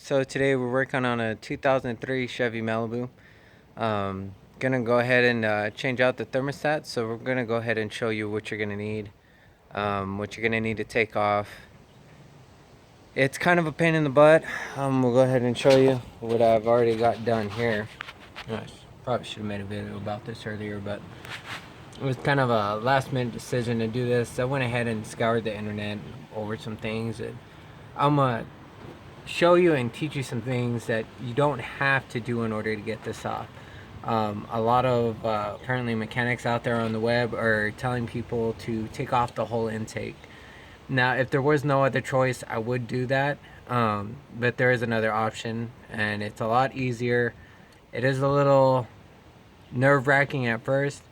So today we're working on a 2003 Chevy Malibu. Gonna go ahead and change out the thermostat. So we're gonna go ahead and show you what you're gonna need, what you're gonna need to take off. It's kind of a pain in the butt. We'll go ahead and show you what I've already got done here. I probably should have made a video about this earlier, but it was kind of a last minute decision to do this. I went ahead and scoured the internet over some things, and I'm gonna show you and teach you some things that you don't have to do in order to get this off. A lot of currently mechanics out there on the web are telling people to take off the whole intake. Now, if there was no other choice, I would do that, but there is another option, and it's a lot easier. It is a little nerve-wracking at first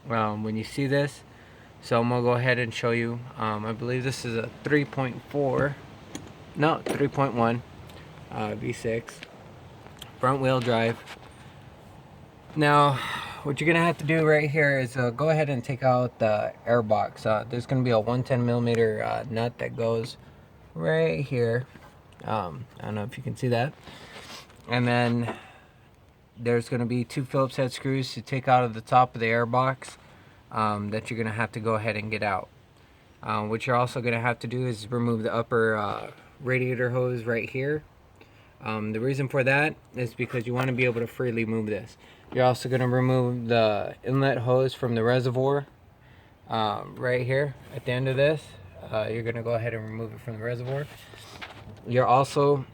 when you see this, so I'm gonna go ahead and show you. I believe this is a 3.4, no, 3.1 V6 front wheel drive. Now what you're gonna have to do right here is go ahead and take out the air box. There's gonna be a 110 millimeter nut that goes right here. I don't know if you can see that. And then there's gonna be two Phillips head screws to take out of the top of the air box that you're gonna have to go ahead and get out. What you're also gonna have to do is remove the upper radiator hose right here. The reason for that is because you want to be able to freely move this. You're also going to remove the inlet hose from the reservoir right here at the end of this. You're going to go ahead and remove it from the reservoir. You're also,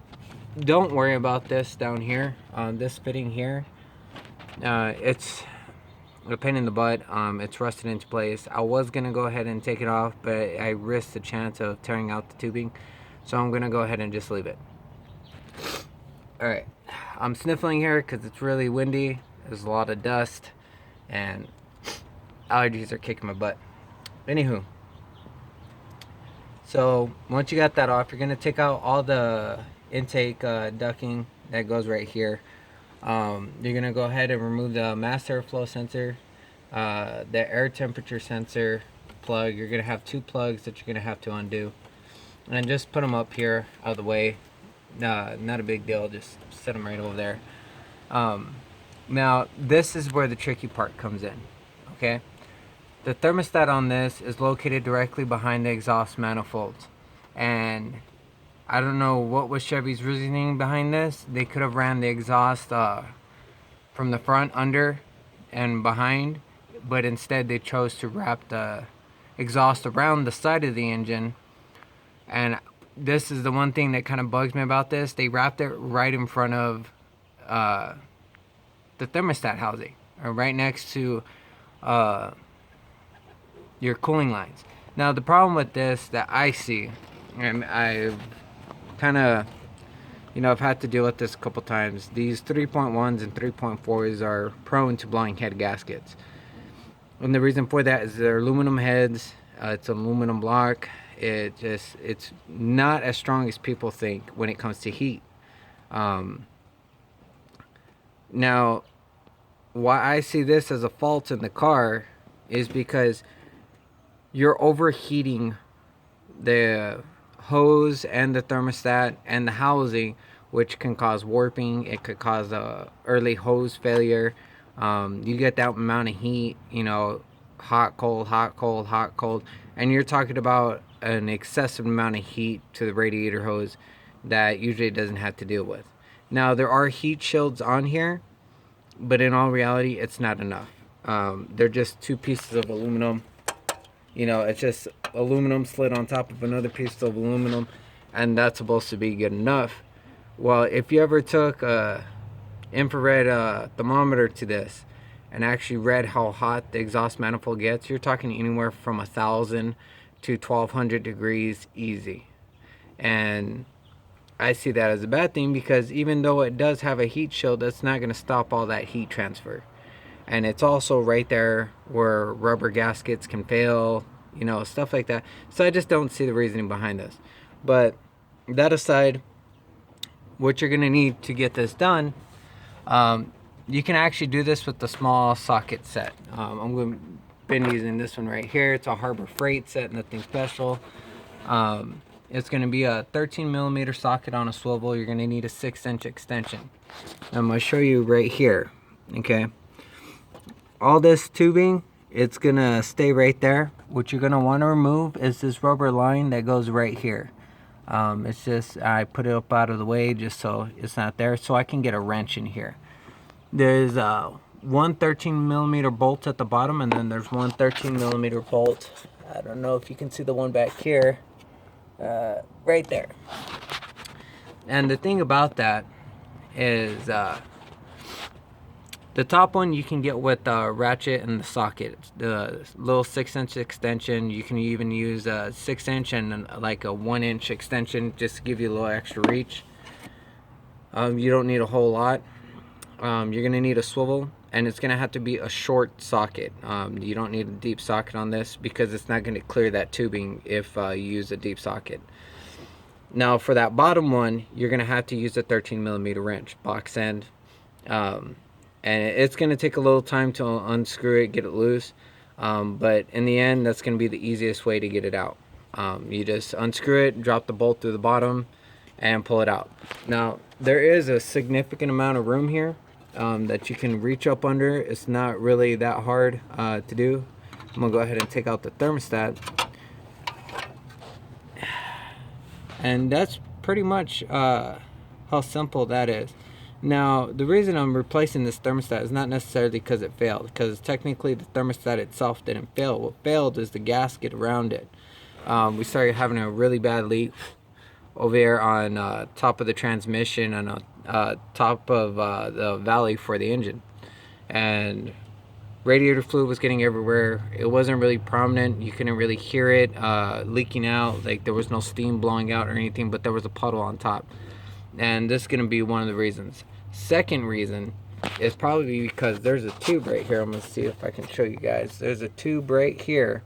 don't worry about this down here, this fitting here. It's a pain in the butt. It's rusted into place. I was going to go ahead and take it off, but I risked the chance of tearing out the tubing, so I'm going to go ahead and just leave it. Alright, I'm sniffling here because it's really windy. There's a lot of dust, and allergies are kicking my butt. Anywho, so once you got that off, you're going to take out all the intake ducting that goes right here. You're going to go ahead and remove the mass airflow sensor, the air temperature sensor plug. You're going to have two plugs that you're going to have to undo, and just put them up here out of the way. Not a big deal, just set them right over there. Now this is where the tricky part comes in. Okay, the thermostat on this is located directly behind the exhaust manifolds, and I don't know what was Chevy's reasoning behind this. They could have ran the exhaust from the front, under, and behind, but instead they chose to wrap the exhaust around the side of the engine. And this is the one thing that kind of bugs me about this. They wrapped it right in front of the thermostat housing, or right next to your cooling lines. Now the problem with this that I see, and I've kind of, I've had to deal with this a couple times. These 3.1s and 3.4s are prone to blowing head gaskets. And the reason for that is they're aluminum heads. It's aluminum block. It's not as strong as people think when it comes to heat. Now, why I see this as a fault in the car is because you're overheating the hose and the thermostat and the housing, which can cause warping. It could cause a early hose failure. You get that amount of heat, hot, cold, hot, cold, hot, cold, and you're talking about an excessive amount of heat to the radiator hose that usually it doesn't have to deal with. Now there are heat shields on here, but in all reality it's not enough. They're just two pieces of aluminum. It's just aluminum slid on top of another piece of aluminum, and that's supposed to be good enough. Well, if you ever took a infrared thermometer to this and actually read how hot the exhaust manifold gets, you're talking anywhere from 1,000 to 1,200 degrees easy. And I see that as a bad thing, because even though it does have a heat shield, that's not going to stop all that heat transfer. And it's also right there where rubber gaskets can fail, stuff like that. So I just don't see the reasoning behind this. But that aside, what you're going to need to get this done, you can actually do this with the small socket set. I'm going to been using this one right here. It's a Harbor Freight set, nothing special. It's going to be a 13 millimeter socket on a swivel. You're going to need a 6-inch extension. I'm going to show you right here. Okay. All this tubing, it's going to stay right there. What you're going to want to remove is this rubber line that goes right here. It's just, I put it up out of the way just so it's not there, so I can get a wrench in here. There's one 13 millimeter bolt at the bottom, and then there's one 13 millimeter bolt. I don't know if you can see the one back here. Right there. And the thing about that is the top one you can get with the ratchet and the socket. The little 6-inch extension, you can even use a 6-inch and like a 1-inch extension just to give you a little extra reach. You don't need a whole lot. You're gonna need a swivel, and it's gonna have to be a short socket. You don't need a deep socket on this because it's not gonna clear that tubing if you use a deep socket. Now for that bottom one, you're gonna have to use a 13 millimeter wrench, box end, and it's gonna take a little time to unscrew it, get it loose, but in the end, that's gonna be the easiest way to get it out. You just unscrew it, drop the bolt through the bottom, and pull it out. Now there is a significant amount of room here that you can reach up under. It's not really that hard to do. I'm gonna go ahead and take out the thermostat, and that's pretty much how simple that is. Now the reason I'm replacing this thermostat is not necessarily because it failed, because technically the thermostat itself didn't fail. What failed is the gasket around it. We started having a really bad leak over here on top of the transmission and top of the valley for the engine, and radiator fluid was getting everywhere. It wasn't really prominent. You couldn't really hear it leaking out. Like there was no steam blowing out or anything, but there was a puddle on top, and this is going to be one of the reasons. Second reason is probably because there's a tube right here. I'm going to see if I can show you guys. There's a tube right here.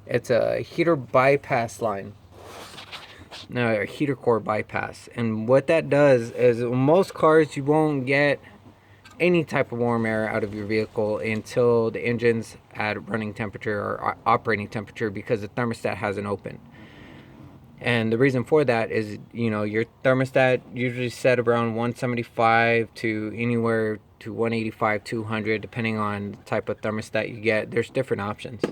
It's a heater bypass line. No, a heater core bypass. And what that does is, in most cars you won't get any type of warm air out of your vehicle until the engine's at running temperature or operating temperature, because the thermostat hasn't opened. And the reason for that is, you know, your thermostat usually set around 175 to anywhere to 185, 200, depending on the type of thermostat you get. There's different options.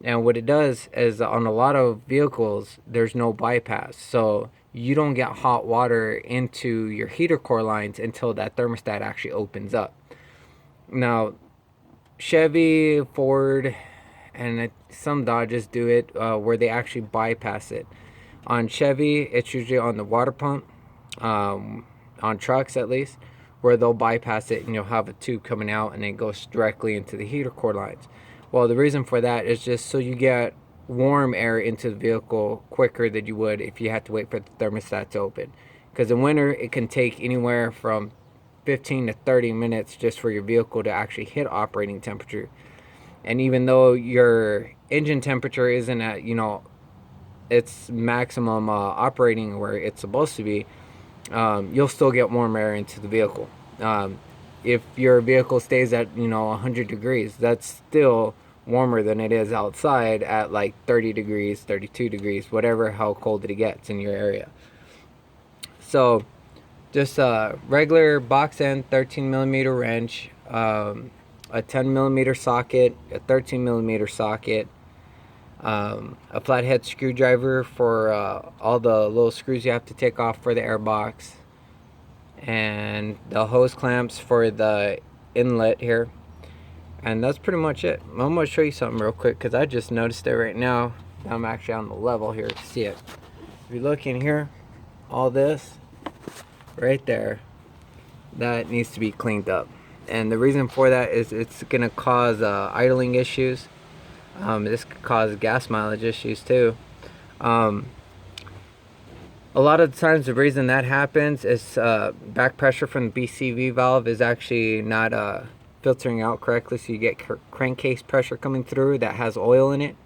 And what it does is, on a lot of vehicles, there's no bypass. So you don't get hot water into your heater core lines until that thermostat actually opens up. Now, Chevy, Ford, and some Dodges do it where they actually bypass it. On Chevy, it's usually on the water pump, on trucks at least, where they'll bypass it and you'll have a tube coming out and it goes directly into the heater core lines. Well, the reason for that is just so you get warm air into the vehicle quicker than you would if you had to wait for the thermostat to open. Because in winter, it can take anywhere from 15 to 30 minutes just for your vehicle to actually hit operating temperature. And even though your engine temperature isn't at, you know, its maximum operating where it's supposed to be, you'll still get warm air into the vehicle. If your vehicle stays at, you know, 100 degrees, that's still warmer than it is outside at like 30 degrees, 32 degrees, whatever, how cold it gets in your area. So just a regular box end 13 millimeter wrench, a 10 millimeter socket, a 13 millimeter socket, a flathead screwdriver for all the little screws you have to take off for the air box, and the hose clamps for the inlet here, and that's pretty much it. I'm going to show you something real quick because I just noticed it right now. I'm actually on the level here to see it. If you look in here, all this right there, that needs to be cleaned up, and the reason for that is it's going to cause idling issues. This could cause gas mileage issues too. A lot of the times the reason that happens is back pressure from the BCV valve is actually not filtering out correctly, so you get crankcase pressure coming through that has oil in it,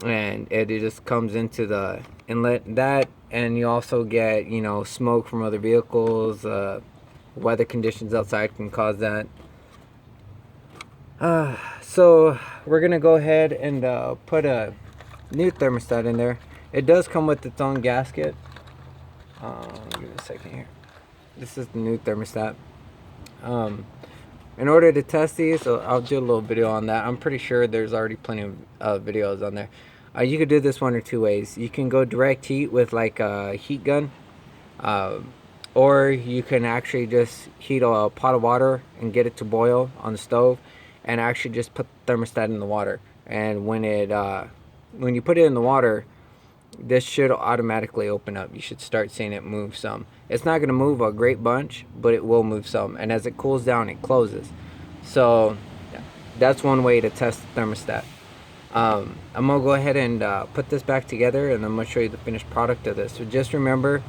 and it just comes into the inlet. That, and you also get, you know, smoke from other vehicles. Weather conditions outside can cause that. So we're gonna go ahead and put a new thermostat in there. It does come with its own gasket. Give me a second here. This is the new thermostat. In order to test these, so I'll do a little video on that. I'm pretty sure there's already plenty of videos on there. You could do this one or two ways. You can go direct heat with like a heat gun, or you can actually just heat a pot of water and get it to boil on the stove, and actually just put the thermostat in the water. And when you put it in the water, this should automatically open up. You should start seeing it move some. It's not going to move a great bunch, but it will move some. And as it cools down, it closes. So that's one way to test the thermostat. I'm going to go ahead and put this back together, and I'm going to show you the finished product of this. So just remember,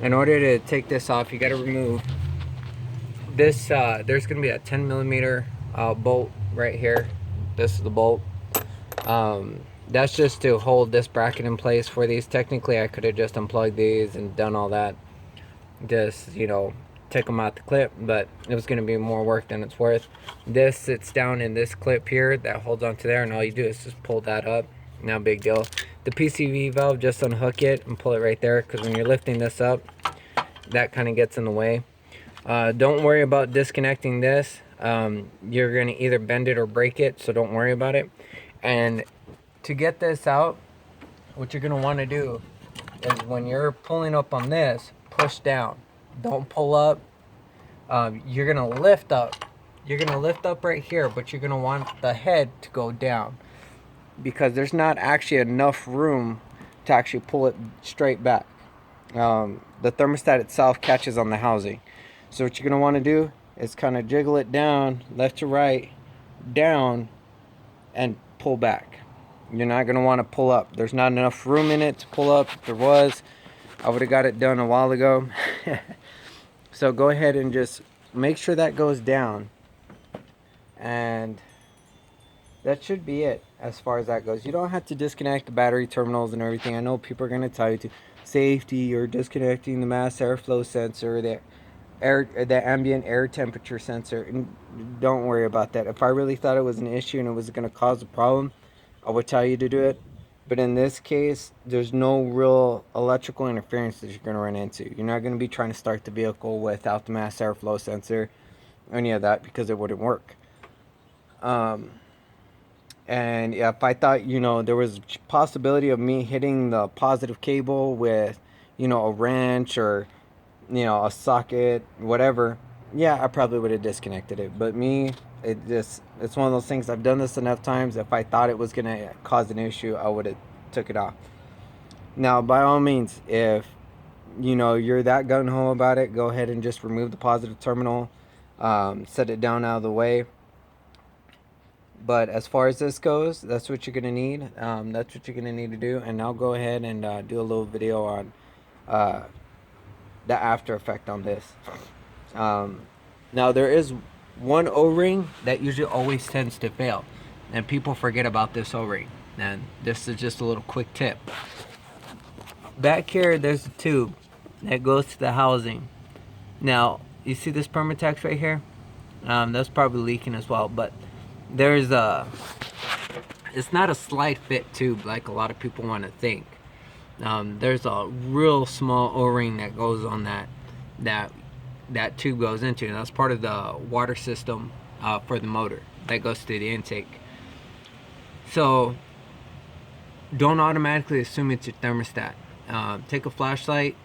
in order to take this off, you got to remove this. There's going to be a 10 millimeter bolt right here. This is the bolt. That's just to hold this bracket in place for these. Technically, I could have just unplugged these and done all that. Just, you know, take them out the clip, but it was going to be more work than it's worth. This sits down in this clip here that holds onto there, and all you do is just pull that up. No big deal. The PCV valve, just unhook it and pull it right there, because when you're lifting this up, that kind of gets in the way. Don't worry about disconnecting this. You're going to either bend it or break it, so don't worry about it. And to get this out, what you're going to want to do is when you're pulling up on this, push down. Don't pull up. You're going to lift up. You're going to lift up right here, but you're going to want the head to go down, because there's not actually enough room to actually pull it straight back. The thermostat itself catches on the housing. So what you're going to want to do is kind of jiggle it down, left to right, down, and pull back. You're not going to want to pull up. There's not enough room in it to pull up. If there was, I would have got it done a while ago. So go ahead and just make sure that goes down. And that should be it as far as that goes. You don't have to disconnect the battery terminals and everything. I know people are going to tell you to safety or disconnecting the mass airflow sensor, the ambient air temperature sensor. And don't worry about that. If I really thought it was an issue and it was going to cause a problem, I would tell you to do it. But in this case, there's no real electrical interference that you're going to run into. You're not going to be trying to start the vehicle without the mass airflow sensor, any of that, because it wouldn't work. And yeah, if I thought, you know, there was possibility of me hitting the positive cable with, you know, a wrench or, you know, a socket, whatever, yeah, I probably would have disconnected it. But me, it's one of those things. I've done this enough times. If I thought it was gonna cause an issue, I would have took it off. Now, by all means, if you know you're that gung-ho about it, go ahead and just remove the positive terminal, set it down out of the way. But as far as this goes, that's what you're gonna need. That's what you're gonna need to do. And I'll go ahead and do a little video on the after effect on this. Now there is one O-ring that usually always tends to fail, and people forget about this O-ring. And this is just a little quick tip. Back here, there's a tube that goes to the housing. Now, you see this Permatex right here? That's probably leaking as well, but there's it's not a slide fit tube like a lot of people want to think. There's a real small O-ring that goes on that tube goes into, and that's part of the water system for the motor that goes to the intake. So don't automatically assume it's your thermostat. Take a flashlight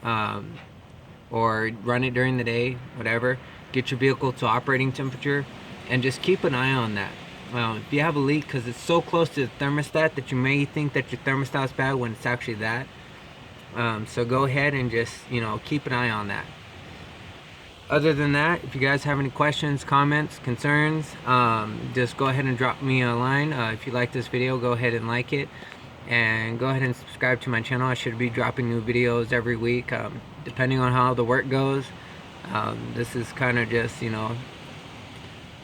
or run it during the day, whatever. Get your vehicle to operating temperature and just keep an eye on that. If you have a leak, because it's so close to the thermostat that you may think that your thermostat's bad when it's actually that. So go ahead and just, you know, keep an eye on that. Other than that, if you guys have any questions, comments, concerns, just go ahead and drop me a line. If you like this video, go ahead and like it, and go ahead and subscribe to my channel. I should be dropping new videos every week, depending on how the work goes. This is kind of just, you know,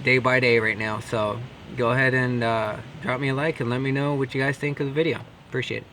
day by day right now. So go ahead and drop me a like and let me know what you guys think of the video. Appreciate it.